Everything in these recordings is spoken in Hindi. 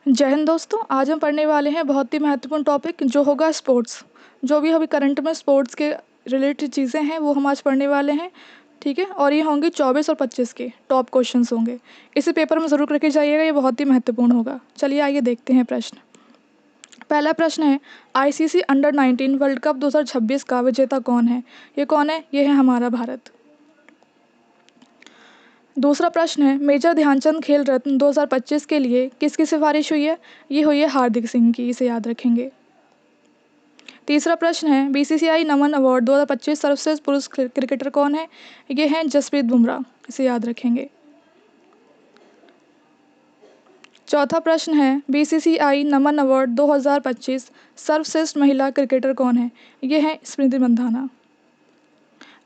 जय हिंद दोस्तों। आज हम पढ़ने वाले हैं बहुत ही महत्वपूर्ण टॉपिक जो होगा स्पोर्ट्स। जो भी अभी करंट में स्पोर्ट्स के रिलेटेड चीज़ें हैं वो हम आज पढ़ने वाले हैं। ठीक है, और ये होंगे 24 और 25 के टॉप क्वेश्चंस होंगे। इसे पेपर में ज़रूर करके जाइएगा, ये बहुत ही महत्वपूर्ण होगा। चलिए आइए देखते हैं प्रश्न। पहला प्रश्न है, आईसीसी अंडर 19 वर्ल्ड कप 2026 का विजेता कौन है? ये कौन है? ये है हमारा भारत। दूसरा प्रश्न है, मेजर ध्यानचंद खेल रत्न 2025 के लिए किसकी सिफारिश हुई है? ये हुई है हार्दिक सिंह की, इसे याद रखेंगे। तीसरा प्रश्न है, बीसीसीआई नमन अवार्ड 2025 सर्वश्रेष्ठ पुरुष क्रिकेटर कौन है? ये हैं जसप्रीत बुमराह, इसे याद रखेंगे। चौथा प्रश्न है, बीसीसीआई नमन अवार्ड 2025 सर्वश्रेष्ठ महिला क्रिकेटर कौन है? ये हैं स्मृति मंधाना।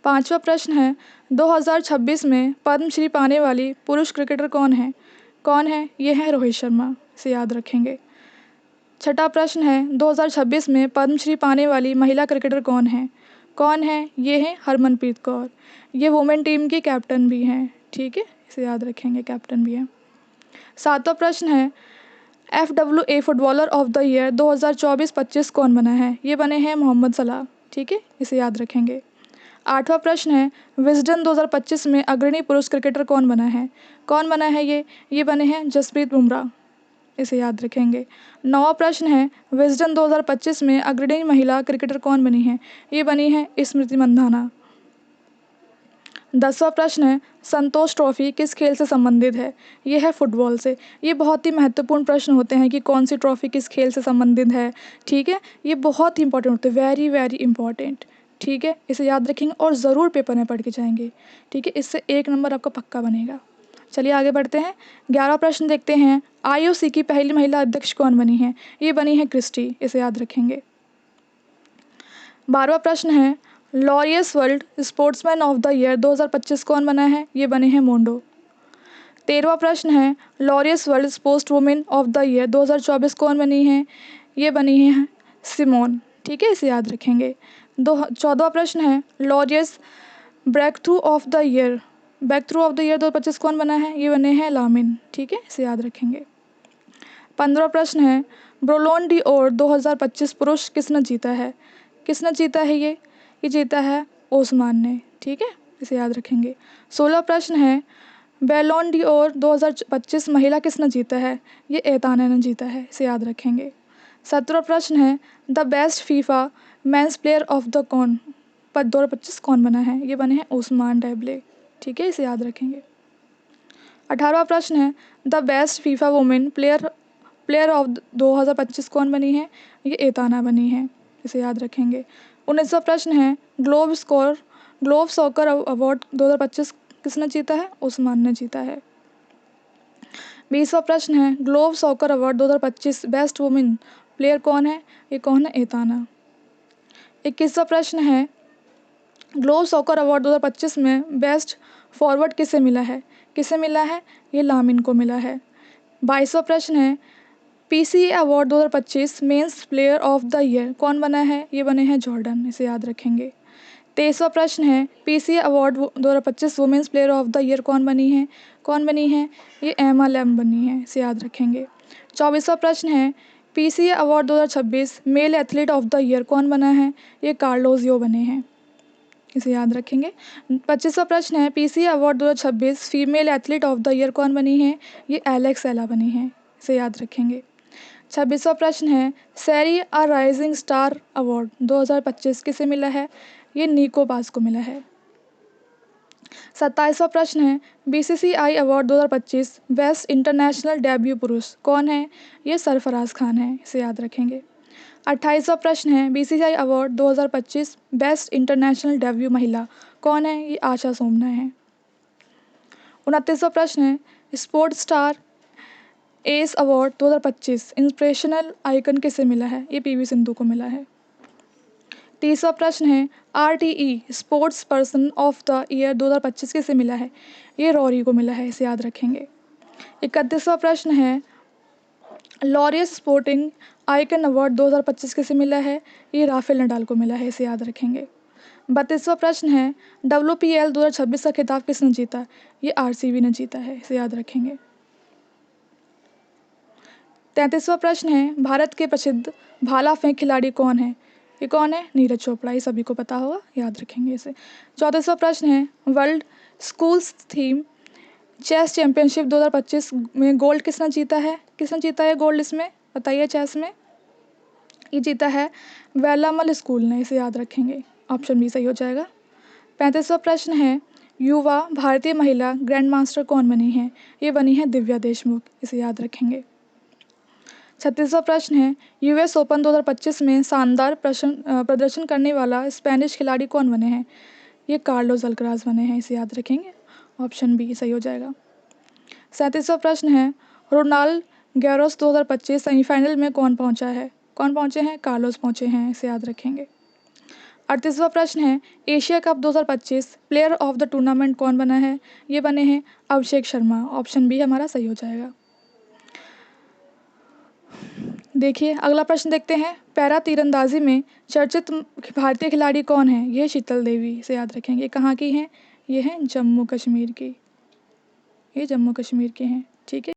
पांचवा प्रश्न है, 2026 में पद्मश्री पाने वाली पुरुष क्रिकेटर कौन है? ये है रोहित शर्मा, इसे याद रखेंगे। छठा प्रश्न है, 2026 में पद्मश्री पाने वाली महिला क्रिकेटर कौन है? ये है हरमनप्रीत कौर। ये वुमेन टीम की कैप्टन भी हैं। ठीक है, इसे याद रखेंगे, कैप्टन भी हैं। सातवां प्रश्न है, FWA footballer of the year 2024-25 कौन बना है? ये बने हैं मोहम्मद सलाह। ठीक है, इसे याद रखेंगे। आठवां प्रश्न है, विजडन 2025 में अग्रणी पुरुष क्रिकेटर कौन बना है? ये बने हैं जसप्रीत बुमराह, इसे याद रखेंगे। नौवां प्रश्न है, विजडन 2025 में अग्रणी महिला क्रिकेटर कौन बनी है? ये बनी है स्मृति मंधाना। 10वां प्रश्न है, संतोष ट्रॉफी किस खेल से संबंधित है? ये है फुटबॉल से। ये बहुत ही महत्वपूर्ण प्रश्न होते हैं कि कौन सी ट्रॉफी किस खेल से संबंधित है। ठीक है, ये बहुत ही इंपॉर्टेंट होते हैं, वेरी वेरी इंपॉर्टेंट। ठीक है, इसे याद रखेंगे और ज़रूर पेपर में पढ़ के जाएंगे। ठीक है, इससे 1 नंबर आपका पक्का बनेगा। चलिए आगे बढ़ते हैं। 11वां प्रश्न देखते हैं, IOC की पहली महिला अध्यक्ष कौन बनी है? ये बनी है क्रिस्टी, इसे याद रखेंगे। 12वां प्रश्न है, Laureus world sportsman of the year 2025 कौन बना है? ये बने हैं मोंडो। 13वां प्रश्न है, Laureus world sports women of the year 2024 कौन बनी है? ये बनी है सिमोन। ठीक है, इसे याद रखेंगे। 14वां प्रश्न है, Laureus breakthrough of the year 2025 कौन बना है? ये बने हैं लामिन। ठीक है, इसे याद रखेंगे। 15वां प्रश्न है, ब्रोलोन डी और 2025 पुरुष किसने जीता है? ये जीता है ओस्मान ने। ठीक है, इसे याद रखेंगे। 16वां प्रश्न है, बैलोन डी और 2025 महिला किसने जीता है? ये एताना ने जीता है, इसे याद रखेंगे। 17वां प्रश्न है, the best FIFA men's player of the 2025 कौन बना है? ये बने हैं ओस्मान डेम्बले। ठीक है, इसे याद रखेंगे। 18वां प्रश्न है, the best FIFA women player of 2025 कौन बनी है? ये एताना बनी है, इसे याद रखेंगे। 19वां प्रश्न है, ग्लोब सॉकर अवार्ड 2025 किसने जीता है? ओस्मान ने जीता है। 20वां प्रश्न है, globe soccer award 2025 best women player कौन है? एताना। 21वां प्रश्न है, ग्लोब सॉकर अवार्ड 2025 में बेस्ट फॉरवर्ड किसे मिला है? ये लामिन को मिला है। 22वां प्रश्न है, PCA award 2025 men's player of the year कौन बना है? ये बने हैं जॉर्डन, इसे याद रखेंगे। 23वां प्रश्न है, PCA award 2025 women's player of the year कौन बनी है? ये एमा लैम बनी है, इसे याद रखेंगे। 24वां प्रश्न है, PCA award 2026 male athlete of the year कौन बना है? ये कार्लोस यो बने हैं, इसे याद रखेंगे। 25वां प्रश्न है, PCA award 2026 female athlete of the year कौन बनी है? ये एलेक्स एला बनी है, इसे याद रखेंगे। 26वां प्रश्न है, सैरी अ राइजिंग स्टार अवार्ड 2025 किसे मिला है? ये निको पास को मिला है। 27वां प्रश्न है, BCCI award 2025 best international debut पुरुष कौन है? ये सरफराज खान है, इसे याद रखेंगे। 28वां प्रश्न है, BCCI award 2025 best international debut महिला कौन है? ये आशा सोमना है। 29वां प्रश्न है, sports star S award 2025 inspirational icon किसे मिला है? ये PV सिंधु को मिला है। 30वां प्रश्न है, RTE sports person of the year 2025 किसे मिला है? ये रॉरी को मिला है, इसे याद रखेंगे। 31वां प्रश्न है, लॉरियस स्पोर्टिंग आइकन अवार्ड 2025 किसे मिला है? ये राफेल नडाल को मिला है, इसे याद रखेंगे। 32वां प्रश्न है, WPL 2026 का खिताब किसने जीता? ये RCB ने जीता है, इसे याद रखेंगे। 33वां प्रश्न है, भारत के प्रसिद्ध भाला फेंक खिलाड़ी कौन है? ये कौन है? नीरज चोपड़ा। ये सभी को पता होगा, याद रखेंगे इसे। 34वां प्रश्न है, world schools team chess championship 2025 में गोल्ड किसने जीता है? किसने जीता है गोल्ड इसमें? बताइए चेस में। ये जीता है वेलामल स्कूल ने, इसे याद रखेंगे। ऑप्शन बी सही हो जाएगा। 35वां प्रश्न है, युवा भारतीय महिला ग्रैंड मास्टर कौन बनी है? ये बनी है दिव्या देशमुख, इसे याद रखेंगे। 36वां प्रश्न है, यूएस ओपन 2025 में शानदार प्रदर्शन करने वाला स्पेनिश खिलाड़ी कौन बने हैं? ये कार्लोस अल्कराज बने हैं, इसे याद रखेंगे। ऑप्शन बी सही हो जाएगा। 37वां प्रश्न है, रोनाल्ड गैरोस 2025 सेमीफाइनल में कौन पहुंचा है? कौन पहुंचे हैं? कार्लोस पहुंचे हैं, इसे याद रखेंगे। 38वां प्रश्न है, Asia cup 2025 player of the tournament कौन बना है? ये बने हैं अभिषेक शर्मा। ऑप्शन बी हमारा सही हो जाएगा। देखिए अगला प्रश्न देखते हैं, पैरा तीरंदाजी में चर्चित भारतीय खिलाड़ी कौन है? ये शीतल देवी, इसे याद रखेंगे। कहाँ की हैं? ये हैं जम्मू कश्मीर की, ये जम्मू कश्मीर के हैं। ठीक है।